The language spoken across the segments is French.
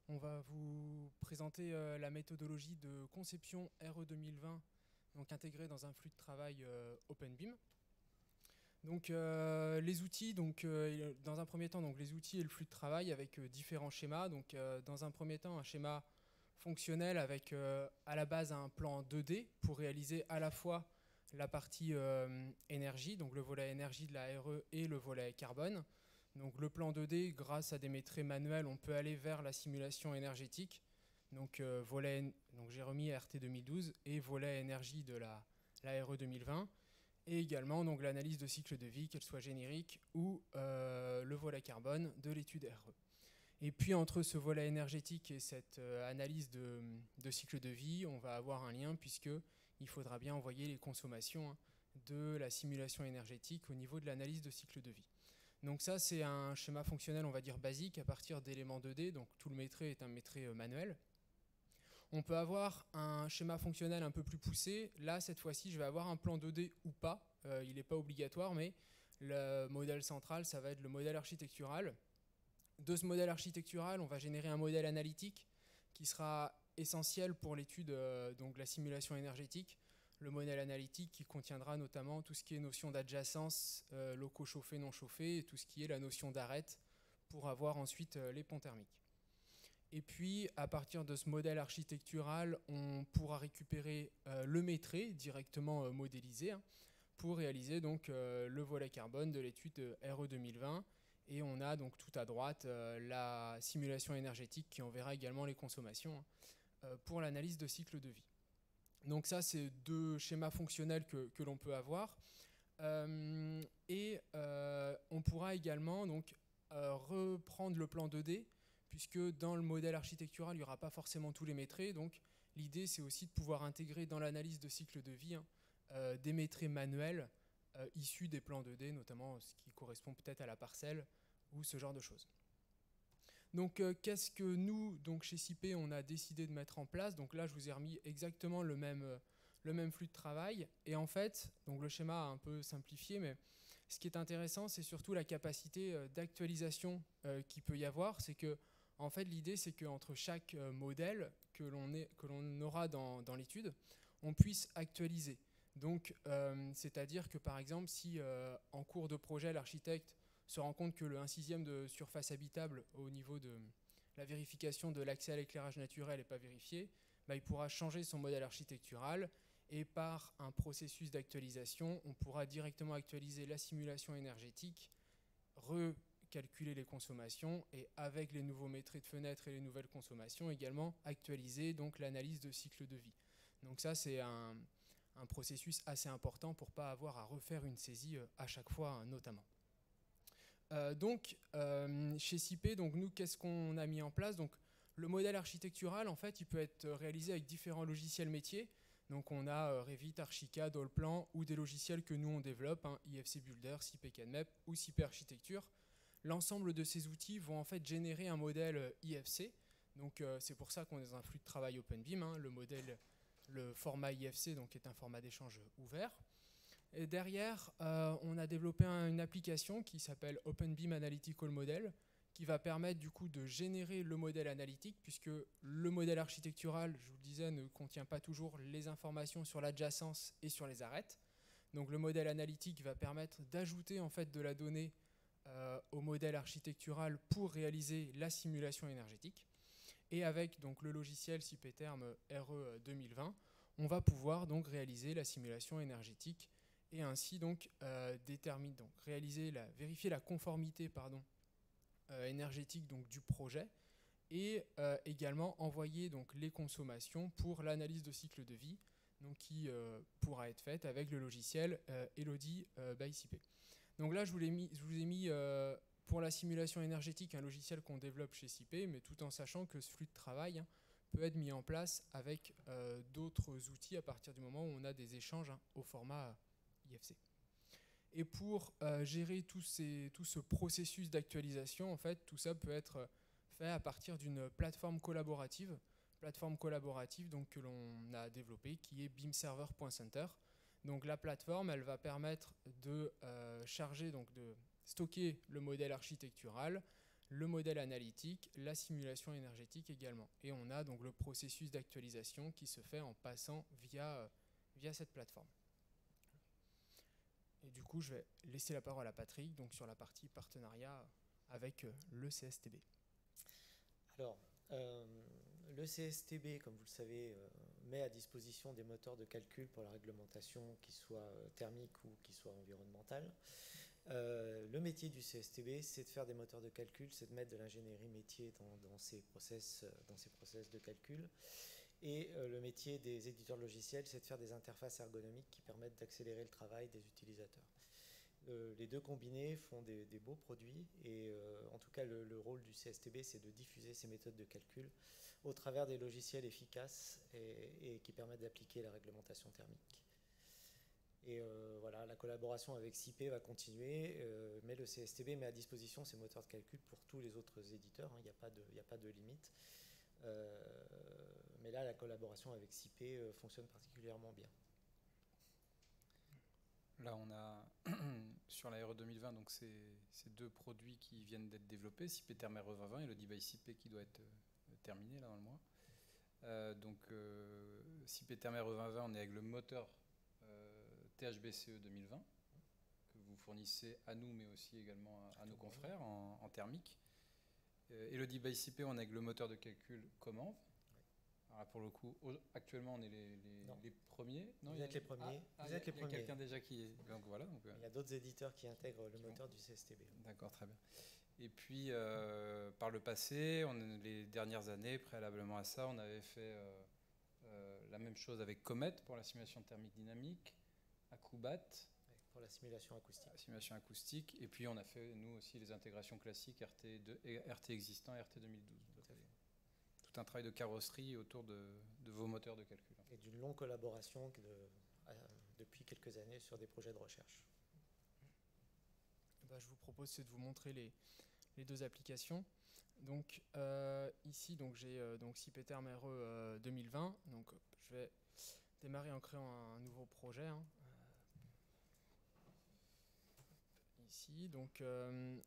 On va vous présenter la méthodologie de conception RE 2020, donc intégrée dans un flux de travail OpenBeam. Donc les outils, dans un premier temps, donc les outils et le flux de travail avec différents schémas. Donc dans un premier temps, un schéma fonctionnel avec à la base un plan 2D pour réaliser à la fois la partie énergie, donc le volet énergie de la RE et le volet carbone. Donc le plan 2D, grâce à des métriques manuelles, on peut aller vers la simulation énergétique. Donc j'ai remis RT 2012 et volet énergie de la RE 2020 et également donc l'analyse de cycle de vie, qu'elle soit générique ou le volet carbone de l'étude RE. Et puis entre ce volet énergétique et cette analyse de cycle de vie, on va avoir un lien puisqu'il faudra bien envoyer les consommations de la simulation énergétique au niveau de l'analyse de cycle de vie. Donc ça, c'est un schéma fonctionnel, on va dire, basique à partir d'éléments 2D. Donc tout le métré est un métré manuel. On peut avoir un schéma fonctionnel un peu plus poussé. Là, cette fois-ci, je vais avoir un plan 2D ou pas. Il n'est pas obligatoire, mais le modèle central, ça va être le modèle architectural. De ce modèle architectural, on va générer un modèle analytique qui sera essentiel pour l'étude de la simulation énergétique. Le modèle analytique qui contiendra notamment tout ce qui est notion d'adjacence, locaux chauffés, non chauffés, et tout ce qui est la notion d'arête pour avoir ensuite les ponts thermiques. Et puis, à partir de ce modèle architectural, on pourra récupérer le métré directement modélisé pour réaliser donc le volet carbone de l'étude RE 2020. Et on a donc tout à droite la simulation énergétique qui enverra également les consommations pour l'analyse de cycle de vie. Donc ça, c'est deux schémas fonctionnels que l'on peut avoir. On pourra également donc, reprendre le plan 2D, puisque dans le modèle architectural, il n'y aura pas forcément tous les métrés. Donc l'idée, c'est aussi de pouvoir intégrer dans l'analyse de cycle de vie des métrés manuels issus des plans 2D, notamment ce qui correspond peut-être à la parcelle ou ce genre de choses. Donc qu'est-ce que nous, donc chez SIPé, on a décidé de mettre en place? Donc là, je vous ai remis exactement le même flux de travail. Et en fait, donc le schéma a un peu simplifié, mais ce qui est intéressant, c'est surtout la capacité d'actualisation qu'il peut y avoir. C'est que, en fait, l'idée, c'est qu'entre chaque modèle que l'on aura dans l'étude, on puisse actualiser. Donc, c'est-à-dire que, par exemple, si en cours de projet, l'architecte se rend compte que le 1/6 de surface habitable au niveau de la vérification de l'accès à l'éclairage naturel n'est pas vérifié, il pourra changer son modèle architectural et par un processus d'actualisation, on pourra directement actualiser la simulation énergétique, recalculer les consommations et avec les nouveaux métrés de fenêtres et les nouvelles consommations également actualiser donc l'analyse de cycle de vie. Donc ça, c'est un processus assez important pour ne pas avoir à refaire une saisie à chaque fois notamment. Chez SIPé, donc nous, qu'est-ce qu'on a mis en place? Donc, le modèle architectural, en fait, il peut être réalisé avec différents logiciels métiers. Donc, on a Revit, Archicad, Allplan ou des logiciels que nous, on développe, IFC Builder, SIPé CADMEP ou SIPé Architecture. L'ensemble de ces outils vont en fait générer un modèle IFC. Donc, c'est pour ça qu'on est dans un flux de travail OpenBeam. Le format IFC donc, est un format d'échange ouvert. Et derrière, on a développé une application qui s'appelle OpenBeam Analytical Model, qui va permettre du coup de générer le modèle analytique, puisque le modèle architectural, je vous le disais, ne contient pas toujours les informations sur l'adjacence et sur les arêtes. Donc le modèle analytique va permettre d'ajouter en fait de la donnée au modèle architectural pour réaliser la simulation énergétique. Et avec donc, le logiciel SIPé-Term RE 2020, on va pouvoir donc réaliser la simulation énergétique et ainsi donc vérifier la conformité énergétique donc, du projet et également envoyer donc, les consommations pour l'analyse de cycle de vie donc, qui pourra être faite avec le logiciel Elodie by SIPé. Donc là, je vous ai mis pour la simulation énergétique un logiciel qu'on développe chez SIPé, mais tout en sachant que ce flux de travail peut être mis en place avec d'autres outils à partir du moment où on a des échanges au format IFC. Et pour gérer tout ce processus d'actualisation, en fait, tout ça peut être fait à partir d'une plateforme collaborative donc, que l'on a développée, qui est beamserver.center. Donc la plateforme, elle va permettre de charger, donc de stocker le modèle architectural, le modèle analytique, la simulation énergétique également. Et on a donc le processus d'actualisation qui se fait en passant via cette plateforme. Et du coup, je vais laisser la parole à Patrick, donc sur la partie partenariat avec le CSTB. Alors, le CSTB, comme vous le savez, met à disposition des moteurs de calcul pour la réglementation, qui soient thermiques ou qui soient environnementales. Le métier du CSTB, c'est de faire des moteurs de calcul, c'est de mettre de l'ingénierie métier dans ces process de calcul. Et le métier des éditeurs de logiciels, c'est de faire des interfaces ergonomiques qui permettent d'accélérer le travail des utilisateurs. Les deux combinés font des beaux produits et en tout cas le rôle du CSTB, c'est de diffuser ces méthodes de calcul au travers des logiciels efficaces et qui permettent d'appliquer la réglementation thermique. Et voilà, la collaboration avec SIPE va continuer, mais le CSTB met à disposition ces moteurs de calcul pour tous les autres éditeurs, hein, il n'y a pas de limite. Mais là, la collaboration avec SIPE fonctionne particulièrement bien. Là, on a sur la RE 2020 donc ces deux produits qui viennent d'être développés, SIPE Therm RE 2020 et le device SIPE qui doit être terminé là dans le mois. SIPE Therm RE 2020, on est avec le moteur THBCE 2020 que vous fournissez à nous, mais aussi également à nos confrères en thermique. Et le device SIPE, on est avec le moteur de calcul Command. Alors pour le coup, actuellement, on est les premiers. Non, vous êtes les premiers. Il y a quelqu'un déjà qui est. Donc voilà. Il y a d'autres éditeurs qui intègrent le moteur du CSTB. D'accord, très bien. Et puis, par le passé, les dernières années, préalablement à ça, on avait fait la même chose avec Comet pour la simulation thermique dynamique, Acoubat pour la simulation acoustique. La simulation acoustique. Et puis, on a fait, nous aussi, les intégrations classiques RT existant et RT 2012. Tout un travail de carrosserie autour de vos moteurs de calcul. Et d'une longue collaboration depuis quelques années sur des projets de recherche. Je vous propose de vous montrer les deux applications. Donc ici, j'ai SIPE Therm RE 2020. Donc je vais démarrer en créant un nouveau projet. Ici, donc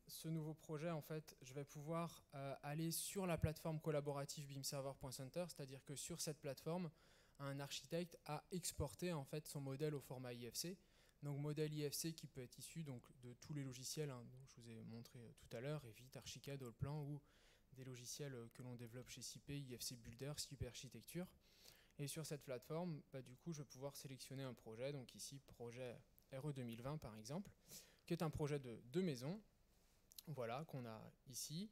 ce nouveau projet, en fait, je vais pouvoir aller sur la plateforme collaborative beamserver.center, c'est-à-dire que sur cette plateforme, un architecte a exporté en fait son modèle au format IFC. Donc modèle IFC qui peut être issu donc de tous les logiciels dont je vous ai montré tout à l'heure, Evit, Archicad, Allplan, ou des logiciels que l'on développe chez SIPE, IFC Builder, SIPE Architecture. Et sur cette plateforme, du coup, je vais pouvoir sélectionner un projet. Donc ici, projet RE 2020 par exemple, qui est un projet de maison, voilà, qu'on a ici.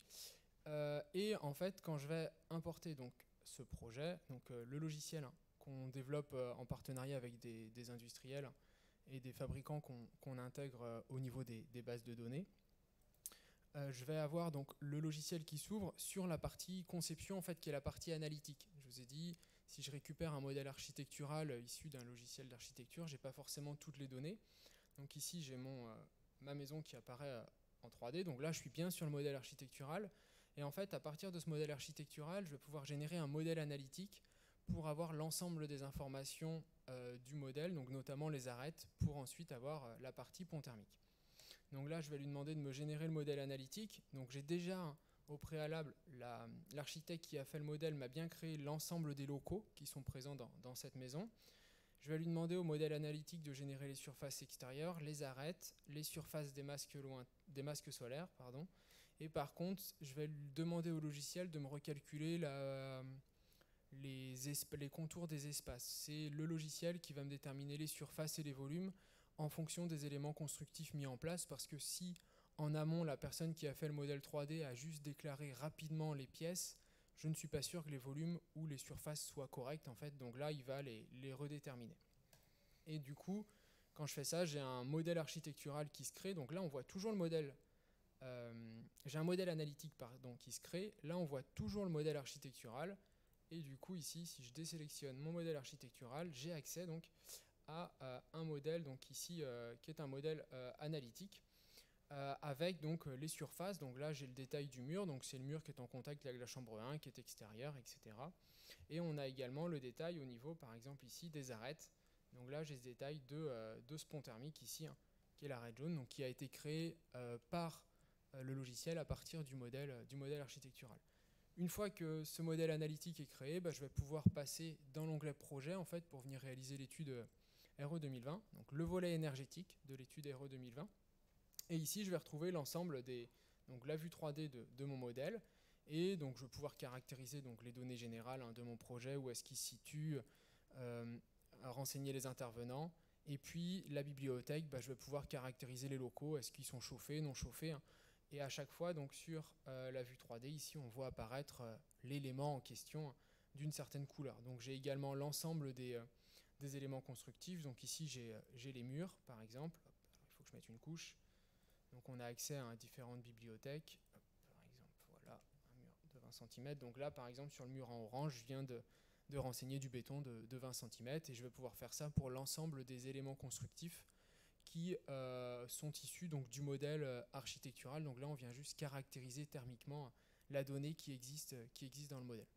Et en fait, quand je vais importer donc ce projet, donc le logiciel qu'on développe en partenariat avec des industriels et des fabricants qu'on intègre au niveau des bases de données, je vais avoir donc le logiciel qui s'ouvre sur la partie conception, en fait, qui est la partie analytique. Je vous ai dit, si je récupère un modèle architectural issu d'un logiciel d'architecture, je n'ai pas forcément toutes les données. Donc ici, j'ai ma maison qui apparaît en 3D. Donc là, je suis bien sur le modèle architectural. Et en fait, à partir de ce modèle architectural, je vais pouvoir générer un modèle analytique pour avoir l'ensemble des informations du modèle, donc notamment les arêtes, pour ensuite avoir la partie pont thermique. Donc là, je vais lui demander de me générer le modèle analytique. Donc j'ai déjà, au préalable, l'architecte qui a fait le modèle m'a bien créé l'ensemble des locaux qui sont présents dans cette maison. Je vais lui demander au modèle analytique de générer les surfaces extérieures, les arêtes, les surfaces des masques solaires, pardon. Et par contre, je vais lui demander au logiciel de me recalculer les contours des espaces. C'est le logiciel qui va me déterminer les surfaces et les volumes en fonction des éléments constructifs mis en place, parce que si en amont, la personne qui a fait le modèle 3D a juste déclaré rapidement les pièces, je ne suis pas sûr que les volumes ou les surfaces soient corrects, en fait. Donc là, il va les redéterminer. Et du coup, quand je fais ça, j'ai un modèle architectural qui se crée. Donc là, on voit toujours le modèle. J'ai un modèle analytique qui se crée. Là, on voit toujours le modèle architectural. Et du coup, ici, si je désélectionne mon modèle architectural, j'ai accès donc à un modèle, donc ici, qui est un modèle analytique. Avec donc les surfaces. Donc là, j'ai le détail du mur. Donc c'est le mur qui est en contact avec la chambre 1, qui est extérieur, etc. Et on a également le détail au niveau, par exemple ici, des arêtes. Donc là, j'ai ce détail de ce pont thermique ici, qui est l'arête jaune, donc qui a été créé par le logiciel à partir du modèle architectural. Une fois que ce modèle analytique est créé, je vais pouvoir passer dans l'onglet projet en fait, pour venir réaliser l'étude RE 2020, donc le volet énergétique de l'étude RE 2020. Et ici, je vais retrouver l'ensemble donc la vue 3D de mon modèle. Et donc, je vais pouvoir caractériser donc, les données générales de mon projet, où est-ce qu'il se situe, renseigner les intervenants. Et puis, la bibliothèque, je vais pouvoir caractériser les locaux, est-ce qu'ils sont chauffés, non chauffés. Et à chaque fois, donc, sur la vue 3D, ici, on voit apparaître l'élément en question d'une certaine couleur. Donc, j'ai également l'ensemble des éléments constructifs. Donc, ici, j'ai les murs, par exemple. Alors, il faut que je mette une couche. Donc, on a accès à différentes bibliothèques. Par exemple, voilà, un mur de 20 cm. Donc là, par exemple, sur le mur en orange, je viens de renseigner du béton de 20 cm. Et je vais pouvoir faire ça pour l'ensemble des éléments constructifs qui sont issus donc, du modèle architectural. Donc là, on vient juste caractériser thermiquement la donnée qui existe dans le modèle.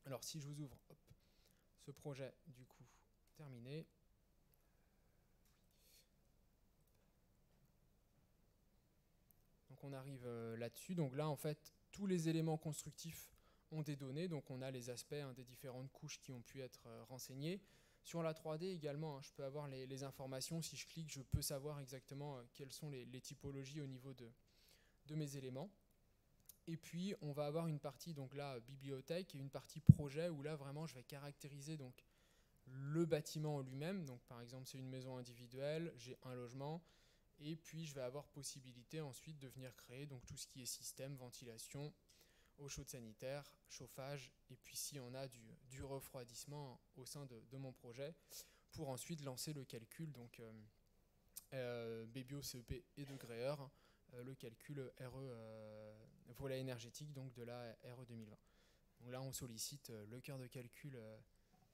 Alors, si je vous ouvre ce projet, du coup, terminé. Donc on arrive là-dessus. Donc là, en fait, tous les éléments constructifs ont des données. Donc on a les aspects des différentes couches qui ont pu être renseignées. Sur la 3D également, je peux avoir les informations. Si je clique, je peux savoir exactement quelles sont les typologies au niveau de mes éléments. Et puis, on va avoir une partie, donc là, bibliothèque, et une partie projet, où là, vraiment, je vais caractériser donc, le bâtiment en lui-même. Donc, par exemple, c'est une maison individuelle, j'ai un logement, et puis je vais avoir possibilité ensuite de venir créer donc, tout ce qui est système, ventilation, eau chaude sanitaire, chauffage, et puis si on a du refroidissement au sein de mon projet, pour ensuite lancer le calcul, donc BBO, CEP et degré heure, le calcul volet énergétique donc de la RE 2020. Donc là, on sollicite le cœur de calcul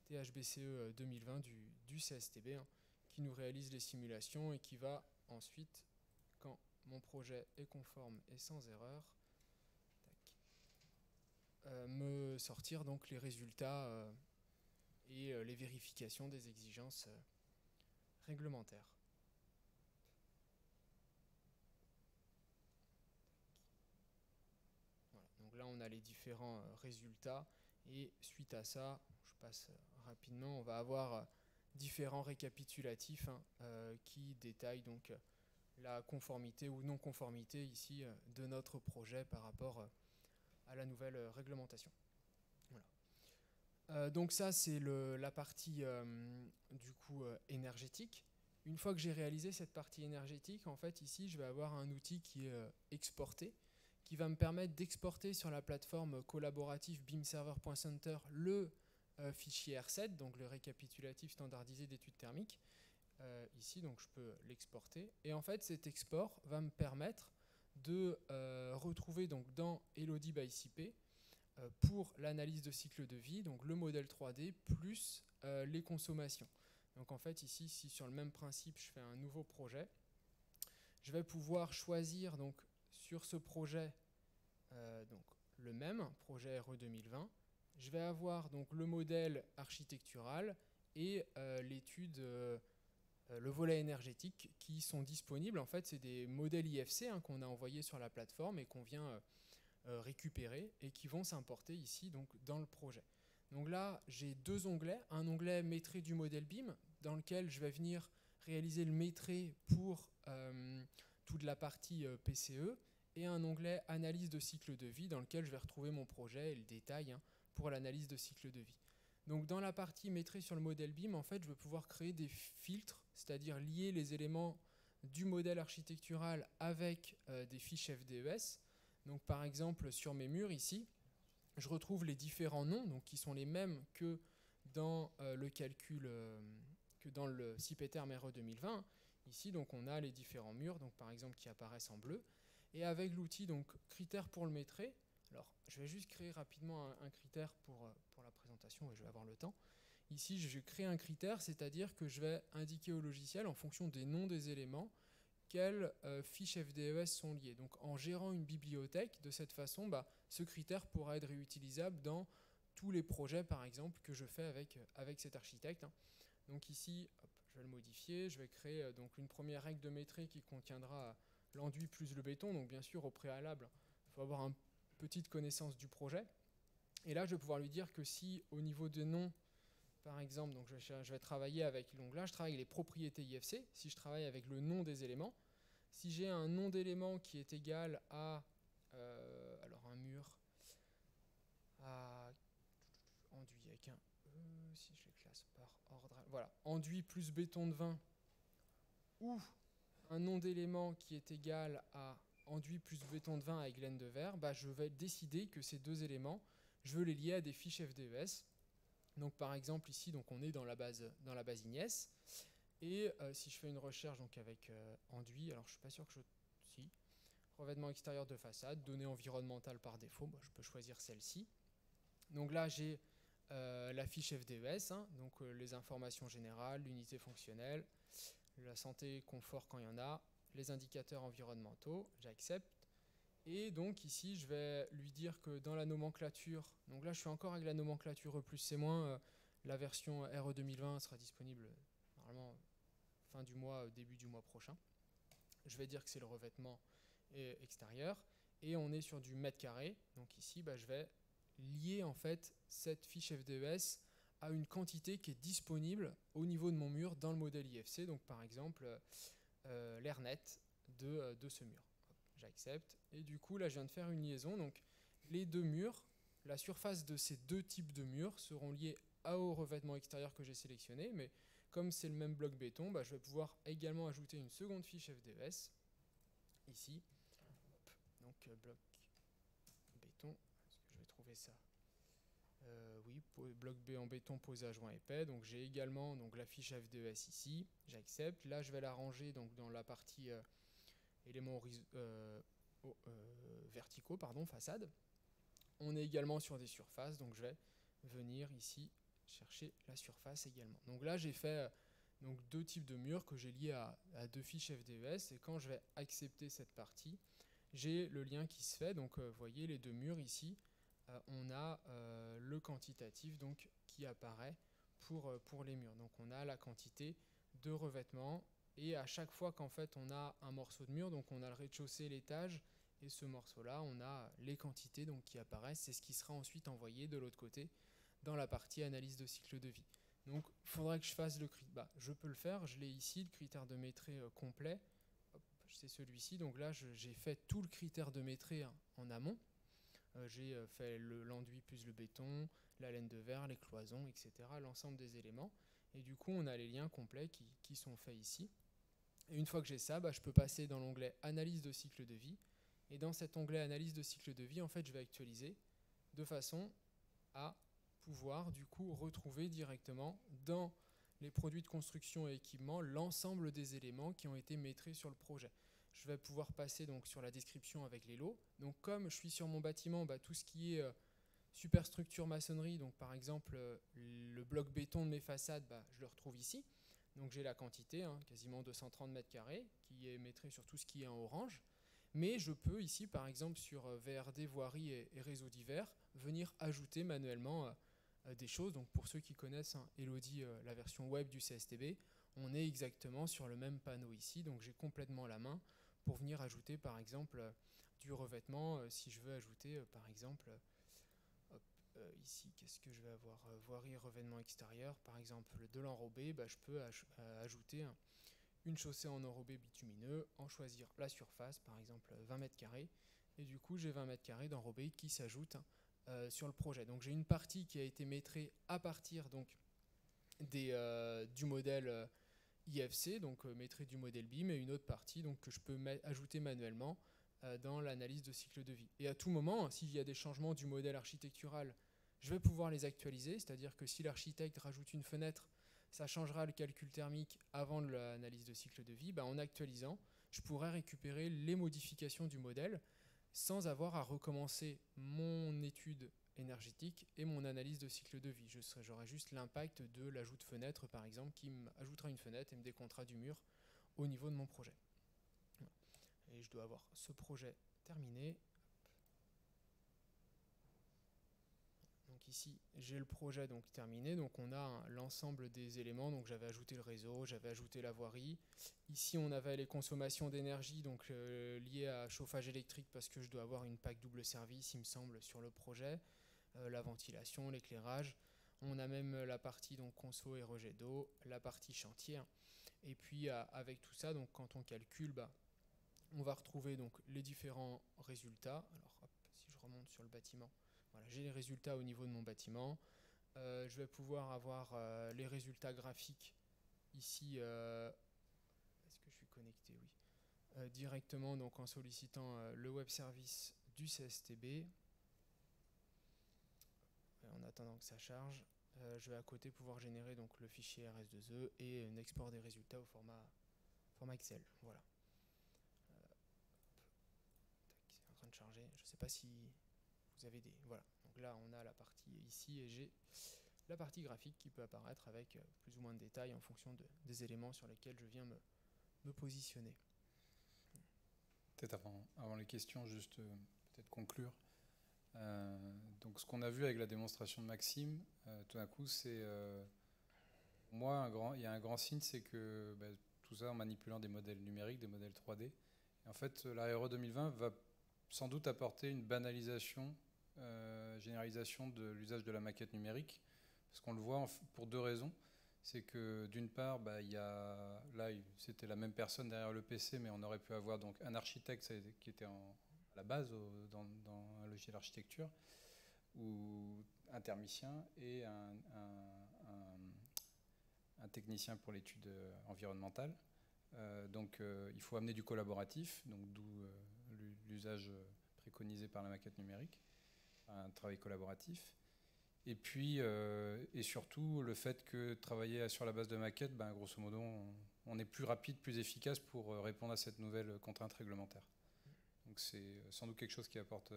THBCE 2020 du CSTB qui nous réalise les simulations et qui va ensuite, quand mon projet est conforme et sans erreur, me sortir donc les résultats et les vérifications des exigences réglementaires. Voilà. Donc là, on a les différents résultats et suite à ça, je passe rapidement, on va avoir différents récapitulatifs qui détaillent donc la conformité ou non-conformité ici de notre projet par rapport à la nouvelle réglementation. Voilà. Donc ça, c'est la partie du coup énergétique. Une fois que j'ai réalisé cette partie énergétique, en fait, ici, je vais avoir un outil qui est exporté, qui va me permettre d'exporter sur la plateforme collaborative beamserver.center le fichier R7, donc le récapitulatif standardisé d'études thermiques. Ici, donc je peux l'exporter. Et en fait, cet export va me permettre de retrouver donc, dans Elodie by CP pour l'analyse de cycle de vie, donc le modèle 3D plus les consommations. Donc en fait, ici, si sur le même principe, je fais un nouveau projet, je vais pouvoir choisir donc, sur ce projet donc, le même projet RE 2020. Je vais avoir donc, le modèle architectural et l'étude, le volet énergétique qui sont disponibles. En fait, c'est des modèles IFC qu'on a envoyés sur la plateforme et qu'on vient récupérer et qui vont s'importer ici donc, dans le projet. Donc là, j'ai deux onglets. Un onglet maîtrise du modèle BIM dans lequel je vais venir réaliser le maîtrise pour toute la partie PCE et un onglet analyse de cycle de vie dans lequel je vais retrouver mon projet et le détail pour l'analyse de cycle de vie. Donc dans la partie maîtrise sur le modèle BIM, en fait, je vais pouvoir créer des filtres, c'est-à-dire lier les éléments du modèle architectural avec des fiches FDES. Donc par exemple, sur mes murs ici, je retrouve les différents noms, donc qui sont les mêmes que dans le calcul, que dans le CIPETERM RE 2020. Ici, donc, on a les différents murs, donc par exemple qui apparaissent en bleu. Et avec l'outil donc critères pour le maîtrise, alors je vais juste créer rapidement un critère pour la présentation et je vais avoir le temps. Ici, je crée un critère, c'est-à-dire que je vais indiquer au logiciel en fonction des noms des éléments quelles fiches FDES sont liées. Donc en gérant une bibliothèque, de cette façon, ce critère pourra être réutilisable dans tous les projets, par exemple, que je fais avec cet architecte. Donc ici, hop, je vais le modifier, je vais créer donc une première règle de maîtrise qui contiendra l'enduit plus le béton. Donc bien sûr, au préalable, il faut avoir une petite connaissance du projet. Et là, je vais pouvoir lui dire que si au niveau de nom, par exemple, donc je vais travailler avec, donc là, je travaille avec les propriétés IFC. Si je travaille avec le nom des éléments, si j'ai un nom d'élément qui est égal à, alors un mur, à enduit avec un E, si je les classe par ordre, voilà, enduit plus béton de vin, ou un nom d'élément qui est égal à enduit plus béton de vin avec laine de verre, bah, je vais décider que ces deux éléments, je veux les lier à des fiches FDES. Donc par exemple ici, donc on est dans la base Ignes. Et si je fais une recherche donc avec enduit, alors je suis pas sûr que si, revêtement extérieur de façade, données environnementales par défaut, bah, je peux choisir celle-ci. Donc là j'ai la fiche FDES, hein, donc les informations générales, l'unité fonctionnelle, la santé, confort quand il y en a, les indicateurs environnementaux, j'accepte. Et donc ici, je vais lui dire que dans la nomenclature, donc là je suis encore avec la nomenclature E+C-, la version RE 2020 sera disponible normalement fin du mois, début du mois prochain. Je vais dire que c'est le revêtement extérieur et on est sur du mètre carré. Donc ici, bah, je vais lier en fait cette fiche FDES à une quantité qui est disponible au niveau de mon mur dans le modèle IFC. Donc par exemple, l'air net de ce mur. J'accepte. Et du coup, là, je viens de faire une liaison. Donc, les deux murs, la surface de ces deux types de murs seront liés au revêtement extérieur que j'ai sélectionné. Mais comme c'est le même bloc béton, bah, je vais pouvoir également ajouter une seconde fiche FDES. Ici. Donc, bloc béton. Est-ce que je vais trouver ça ? Oui, bloc B en béton posé à joint épais. Donc, j'ai également donc, la fiche FDES ici. J'accepte. Là, je vais la ranger donc, dans la partie... éléments verticaux, façade. On est également sur des surfaces, donc je vais venir ici chercher la surface également. Donc là, j'ai fait donc, deux types de murs que j'ai liés à deux fiches FDES, et quand je vais accepter cette partie, j'ai le lien qui se fait. Donc vous voyez les deux murs ici, on a le quantitatif donc, qui apparaît pour les murs. Donc on a la quantité de revêtement. Et à chaque fois qu'en fait on a un morceau de mur, donc on a le rez-de-chaussée, l'étage, et ce morceau-là, on a les quantités donc, qui apparaissent, c'est ce qui sera ensuite envoyé de l'autre côté dans la partie analyse de cycle de vie. Donc il faudrait que je fasse le critère, bah, je peux le faire, je l'ai ici, le critère de Métré complet, c'est celui-ci, donc là j'ai fait tout le critère de Métré en amont, j'ai fait l'enduit plus le béton, la laine de verre, les cloisons, etc., l'ensemble des éléments, et du coup on a les liens complets qui sont faits ici. Et une fois que j'ai ça, bah, je peux passer dans l'onglet Analyse de cycle de vie. Et dans cet onglet Analyse de cycle de vie, en fait, je vais actualiser de façon à pouvoir du coup retrouver directement dans les produits de construction et équipements l'ensemble des éléments qui ont été maîtrisés sur le projet. Je vais pouvoir passer donc sur la description avec les lots. Donc comme je suis sur mon bâtiment, bah, tout ce qui est superstructure maçonnerie, donc par exemple le bloc béton de mes façades, bah, je le retrouve ici. Donc j'ai la quantité, quasiment 230 mètres carrés, qui est maîtrisée sur tout ce qui est en orange. Mais je peux ici, par exemple, sur VRD, voirie et réseaux divers, venir ajouter manuellement des choses. Donc pour ceux qui connaissent, Elodie, la version web du CSTB, on est exactement sur le même panneau ici. Donc j'ai complètement la main pour venir ajouter, par exemple, du revêtement. Si je veux ajouter, par exemple... ici, qu'est-ce que je vais avoir ? Voirie et revêtement extérieur, par exemple de l'enrobé, bah, je peux ajouter une chaussée en enrobé bitumineux, en choisir la surface, par exemple 20 mètres carrés, et du coup j'ai 20 mètres carrés d'enrobé qui s'ajoutent sur le projet. Donc j'ai une partie qui a été maîtrisée à partir donc, du modèle IFC, donc maîtrisée du modèle BIM, et une autre partie donc, que je peux ajouter manuellement dans l'analyse de cycle de vie. Et à tout moment, s'il y a des changements du modèle architectural, je vais pouvoir les actualiser, c'est-à-dire que si l'architecte rajoute une fenêtre, ça changera le calcul thermique avant l'analyse de cycle de vie. En actualisant, je pourrais récupérer les modifications du modèle sans avoir à recommencer mon étude énergétique et mon analyse de cycle de vie. J'aurai juste l'impact de l'ajout de fenêtre, par exemple, qui m'ajoutera une fenêtre et me décomptera du mur au niveau de mon projet. Et je dois avoir ce projet terminé. Donc donc ici j'ai le projet donc terminé, donc on a l'ensemble des éléments, donc j'avais ajouté le réseau, j'avais ajouté la voirie. Ici on avait les consommations d'énergie donc liées à chauffage électrique parce que je dois avoir une PAC double service il me semble sur le projet, la ventilation, l'éclairage. On a même la partie donc conso et rejet d'eau, la partie chantier. Et puis avec tout ça, donc quand on calcule, on va retrouver donc les différents résultats. Alors hop, si je remonte sur le bâtiment, voilà, j'ai les résultats au niveau de mon bâtiment. Je vais pouvoir avoir les résultats graphiques ici. Est-ce que je suis connecté? Oui. Directement donc en sollicitant le web service du CSTB. En attendant que ça charge, je vais à côté pouvoir générer donc le fichier RS2E et un export des résultats au format Excel. Voilà. C'est en train de charger. Je ne sais pas si vous avez des... Voilà. Donc là, on a la partie ici et j'ai la partie graphique qui peut apparaître avec plus ou moins de détails en fonction des éléments sur lesquels je viens me positionner. Peut-être avant les questions, juste peut-être conclure. Donc ce qu'on a vu avec la démonstration de Maxime, tout d'un coup, c'est pour moi il y a un grand signe, c'est que tout ça en manipulant des modèles numériques, des modèles 3D. Et en fait, la RE 2020 va sans doute apporter une banalisation, généralisation de l'usage de la maquette numérique, parce qu'on le voit pour deux raisons. C'est que d'une part, là, c'était la même personne derrière le PC, mais on aurait pu avoir donc un architecte qui était à la base dans un logiciel d'architecture, ou un thermicien et un technicien pour l'étude environnementale. Donc il faut amener du collaboratif, donc d'où l'usage préconisé par la maquette numérique, un travail collaboratif. Et puis, et surtout, le fait que travailler sur la base de maquette, grosso modo, on est plus rapide, plus efficace pour répondre à cette nouvelle contrainte réglementaire. Donc c'est sans doute quelque chose qu'apporte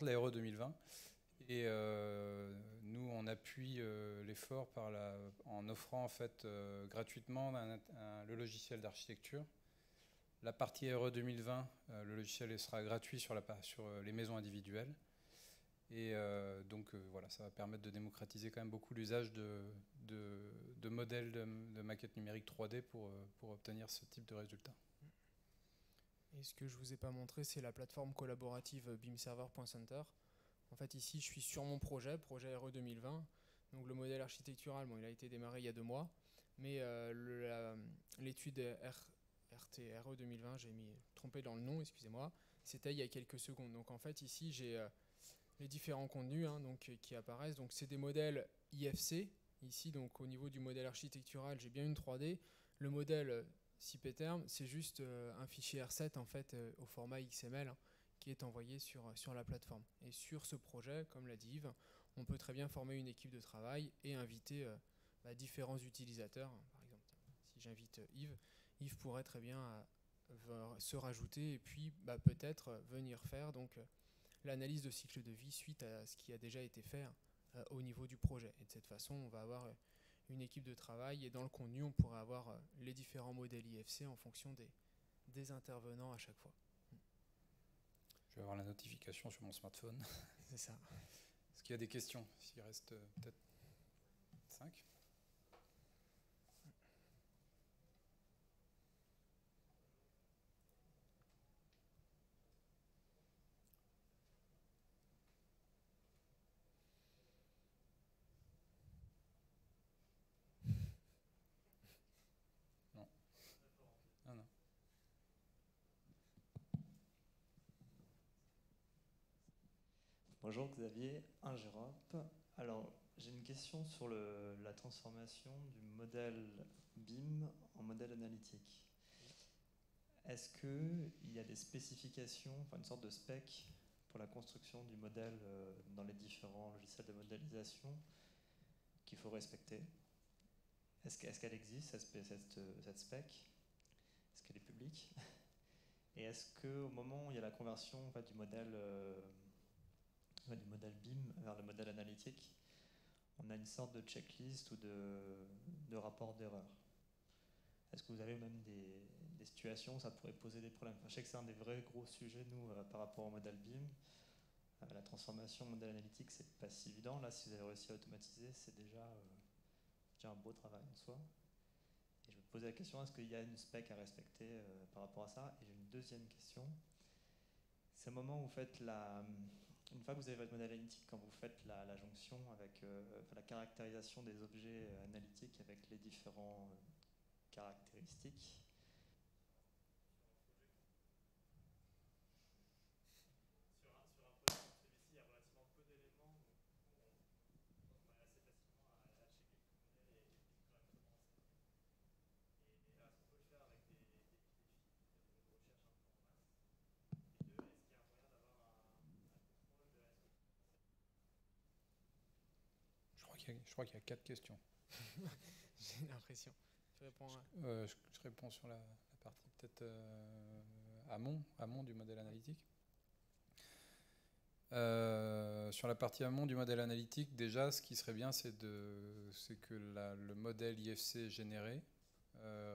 la RE 2020. Et nous, on appuie l'effort en offrant en fait gratuitement le logiciel d'architecture. La partie RE 2020, le logiciel sera gratuit sur les maisons individuelles. Et donc voilà, ça va permettre de démocratiser quand même beaucoup l'usage de modèles de maquettes numériques 3D pour obtenir ce type de résultats. Et ce que je ne vous ai pas montré, c'est la plateforme collaborative beamserver.center. En fait, ici, je suis sur mon projet RE 2020. Donc le modèle architectural, il a été démarré il y a 2 mois. Mais l'étude RE 2020, j'ai trompé dans le nom, excusez-moi, c'était il y a quelques secondes. Donc en fait, ici, j'ai les différents contenus qui apparaissent. Donc c'est des modèles IFC. Ici, donc au niveau du modèle architectural, j'ai bien une 3D. Le modèle CIPETERM, c'est juste un fichier R7 en fait au format XML qui est envoyé sur la plateforme. Et sur ce projet, comme l'a dit Yves, on peut très bien former une équipe de travail et inviter différents utilisateurs. Par exemple, si j'invite Yves pourrait très bien se rajouter et puis peut-être venir faire donc l'analyse de cycle de vie suite à ce qui a déjà été fait au niveau du projet. Et de cette façon, on va avoir une équipe de travail et dans le contenu, on pourrait avoir les différents modèles IFC en fonction des intervenants à chaque fois. Je vais avoir la notification sur mon smartphone. C'est ça. Est-ce qu'il y a des questions? S'il reste peut-être 5. Non. Ah non. Bonjour Xavier, Ingerop. Alors, j'ai une question sur la transformation du modèle BIM en modèle analytique. Est-ce qu'il y a des spécifications, enfin une sorte de spec pour la construction du modèle dans les différents logiciels de modélisation qu'il faut respecter? Est-ce qu'elle existe, cette spec? Est-ce qu'elle est publique? Et est-ce qu'au moment où il y a la conversion du modèle BIM vers le modèle analytique, on a une sorte de checklist ou de rapport d'erreur? Est-ce que vous avez même des situations où ça pourrait poser des problèmes? Je sais que c'est un des vrais gros sujets, nous, par rapport au modèle BIM. La transformation modèle analytique, c'est pas si évident. Là, si vous avez réussi à automatiser, c'est déjà un beau travail en soi. Et je me posais la question, est-ce qu'il y a une spec à respecter par rapport à ça? Et j'ai une deuxième question. C'est au moment où vous faites une fois que vous avez votre modèle analytique, quand vous faites la jonction avec la caractérisation des objets analytiques avec les différentes caractéristiques. Je crois qu'il y a 4 questions. J'ai l'impression. Tu réponds à... je réponds sur la partie peut-être amont du modèle analytique. Sur la partie amont du modèle analytique, déjà, ce qui serait bien, c'est que le modèle IFC généré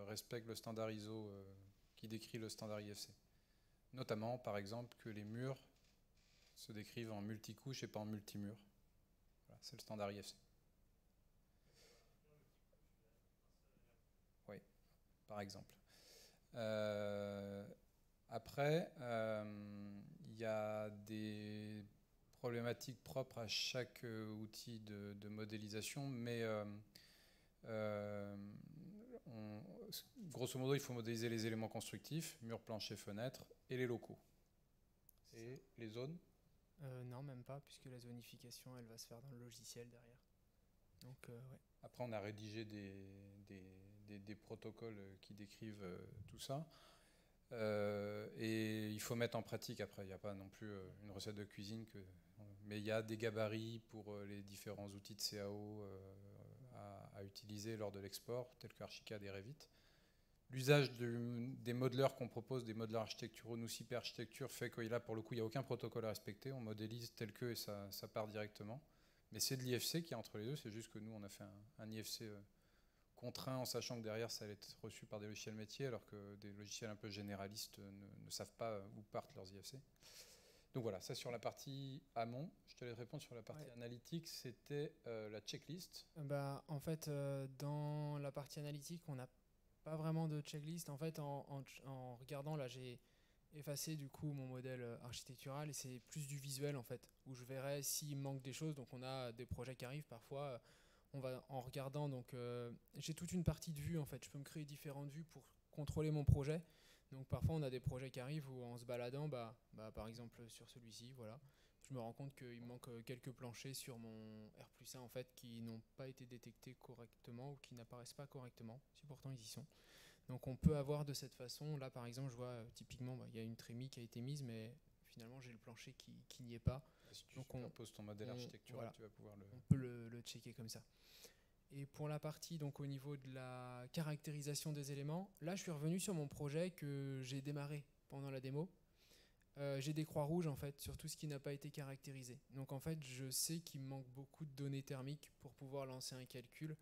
respecte le standard ISO qui décrit le standard IFC. Notamment, par exemple, que les murs se décrivent en multicouches et pas en multimurs. Voilà, c'est le standard IFC. Oui, par exemple. Après, il y a des problématiques propres à chaque outil de modélisation, mais grosso modo, il faut modéliser les éléments constructifs, murs, planchers, fenêtres, et les locaux. Et les zones? Non, même pas, puisque la zonification, elle va se faire dans le logiciel derrière. Donc, ouais. Après, on a rédigé des protocoles qui décrivent tout ça. Et il faut mettre en pratique après. Il n'y a pas non plus une recette de cuisine. Mais il y a des gabarits pour les différents outils de CAO à utiliser lors de l'export, tels que Archicad et Revit. L'usage des modeleurs qu'on propose, des modeleurs architecturaux, nous Cyper Architecture, fait que là, pour le coup, il n'y a aucun protocole à respecter. On modélise tel que et ça part directement. Mais c'est de l'IFC qui est entre les deux. C'est juste que nous, on a fait un IFC contraint en sachant que derrière, ça allait être reçu par des logiciels métiers, alors que des logiciels un peu généralistes ne savent pas où partent leurs IFC. Donc voilà, ça sur la partie amont. Je te laisse répondre sur la partie analytique. C'était la checklist. En fait, dans la partie analytique, on n'a pas vraiment de checklist. En fait, en regardant, là, j'ai effacé du coup mon modèle architectural et c'est plus du visuel en fait, où je verrai s'il manque des choses. Donc on a des projets qui arrivent parfois, on va en regardant. Donc j'ai toute une partie de vue en fait. Je peux me créer différentes vues pour contrôler mon projet. Donc parfois on a des projets qui arrivent où en se baladant, par exemple sur celui-ci, voilà, je me rends compte qu'il me manque quelques planchers sur mon R+1 en fait qui n'ont pas été détectés correctement ou qui n'apparaissent pas correctement, si pourtant ils y sont. Donc on peut avoir de cette façon, là par exemple je vois typiquement il y a une trémie qui a été mise mais finalement j'ai le plancher qui n'y est pas. Si tu superposes ton modèle architectural, voilà, tu vas pouvoir on peut le checker comme ça. Et pour la partie donc au niveau de la caractérisation des éléments, là je suis revenu sur mon projet que j'ai démarré pendant la démo. J'ai des croix rouges en fait sur tout ce qui n'a pas été caractérisé. Donc en fait je sais qu'il me manque beaucoup de données thermiques pour pouvoir lancer un calcul.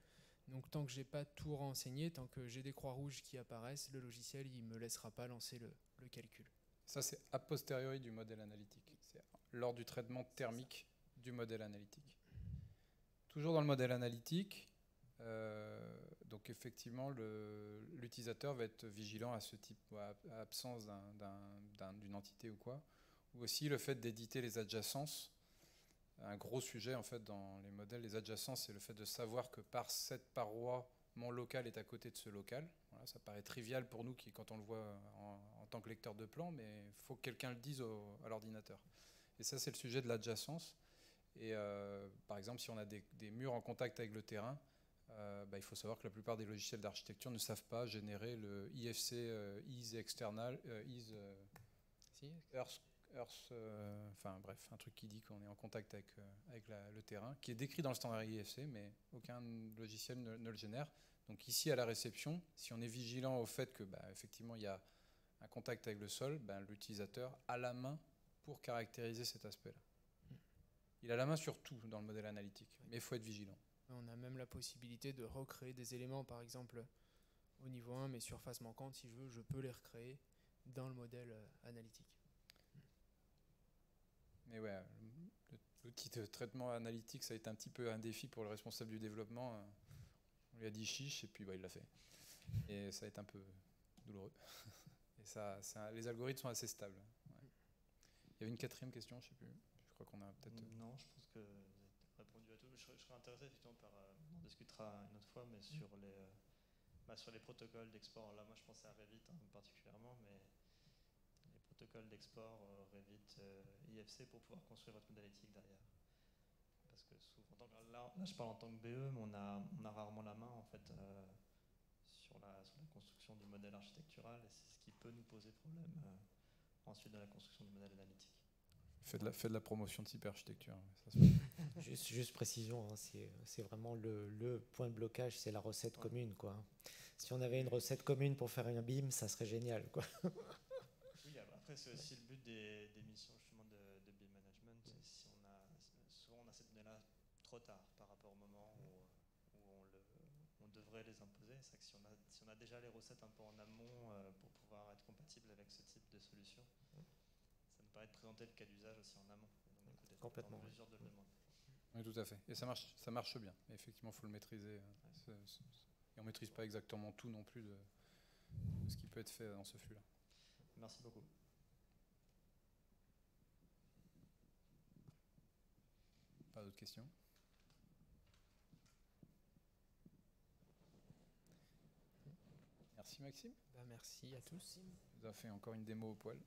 Donc tant que j'ai pas tout renseigné, tant que j'ai des croix rouges qui apparaissent, le logiciel il me laissera pas lancer le calcul. Ça c'est a posteriori du modèle analytique. C'est lors du traitement thermique du modèle analytique. Toujours dans le modèle analytique, donc effectivement l'utilisateur va être vigilant à ce type, à absence d'une entité ou quoi. Ou aussi le fait d'éditer les adjacences. Un gros sujet en fait dans les modèles, les adjacences, c'est le fait de savoir que par cette paroi, mon local est à côté de ce local. Voilà, ça paraît trivial pour nous quand on le voit en tant que lecteur de plan, mais il faut que quelqu'un le dise à l'ordinateur. Et ça, c'est le sujet de l'adjacence. Et par exemple, si on a des murs en contact avec le terrain, il faut savoir que la plupart des logiciels d'architecture ne savent pas générer le IFC Ease External, Earth, enfin bref, un truc qui dit qu'on est en contact avec le terrain, qui est décrit dans le standard IFC, mais aucun logiciel ne le génère. Donc ici, à la réception, si on est vigilant au fait que effectivement il y a un contact avec le sol, l'utilisateur a la main pour caractériser cet aspect-là. Il a la main sur tout dans le modèle analytique, mais il faut être vigilant. On a même la possibilité de recréer des éléments, par exemple au niveau 1, mais surface manquante, si je veux, je peux les recréer dans le modèle analytique. Mais ouais, L'outil de traitement analytique, ça a été un petit peu un défi pour le responsable du développement. On lui a dit chiche et puis il l'a fait. Et ça a été un peu douloureux. Et les algorithmes sont assez stables. Ouais. Il y avait une quatrième question, je ne sais plus. Je crois qu'on a peut-être... Non, je pense que vous avez répondu à tout. Je serais intéressé effectivement on en discutera une autre fois, mais sur les protocoles d'export. Là, moi, je pensais à Revit particulièrement, mais les protocoles d'export Revit, IFC pour pouvoir construire votre modèle éthique derrière. Parce que souvent, là, je parle en tant que BE, mais on a rarement la main en fait sur la construction du modèle architectural, et c'est ce qui peut nous poser problème ensuite dans la construction du modèle analytique. Faites de la promotion de cyberarchitecture. Juste précision, hein, c'est vraiment le point de blocage, c'est la recette commune, quoi. Si on avait une recette commune pour faire un BIM, ça serait génial, quoi. Oui, après c'est aussi le but des missions justement de BIM management. Si souvent on a ces données-là trop tard par rapport au moment où on devrait les imposer. C'est que si on a déjà les recettes un peu en amont pour pouvoir être compatible avec ce type de solution, ça nous permet de présenter le cas d'usage aussi en amont. Donc d'être complètement en mesure de le demander. Oui, tout à fait. Et ça marche bien. Mais effectivement, il faut le maîtriser. Et on ne maîtrise pas exactement tout non plus de ce qui peut être fait dans ce flux-là. Merci beaucoup. Pas d'autres questions? Merci Maxime. Merci à tous. Vous avez fait encore une démo au poil.